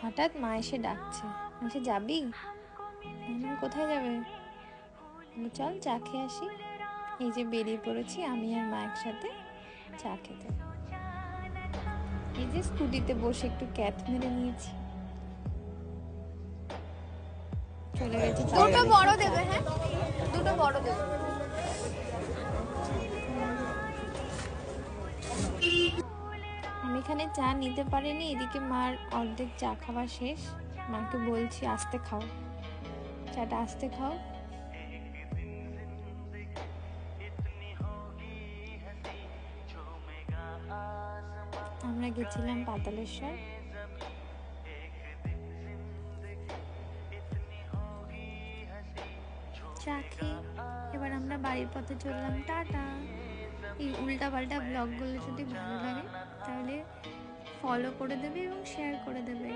হঠাৎ মা এসে ডাকছে, বলছে যাবি? কোথায় যাবে? চল চা খেয়ে আসি। এই যে বেরিয়ে পড়েছি আমি আর মা একসাথে চা খেতে। এই যে স্কুটিতে বসে একটু ক্যাথ মেরে নিয়েছি, চলে গেছি। দুটো বড় দেবে, হ্যাঁ দুটো বড় দেবে। আমি এখানে চা নিতে পারিনি, এদিকে মার অর্ধেক চা খাওয়া শেষ। মাকে বলছি আস্তে খাও, চাটা আস্তে খাও। আমরা গেছিলাম পাতালেশ্বর। চা খেয়ে এবার আমরা বাড়ির পথে চললাম। টাটা। এই উল্টা পাল্টা ব্লগগুলো যদি ভালো লাগে তাহলে ফলো করে দেবে এবং শেয়ার করে দেবে।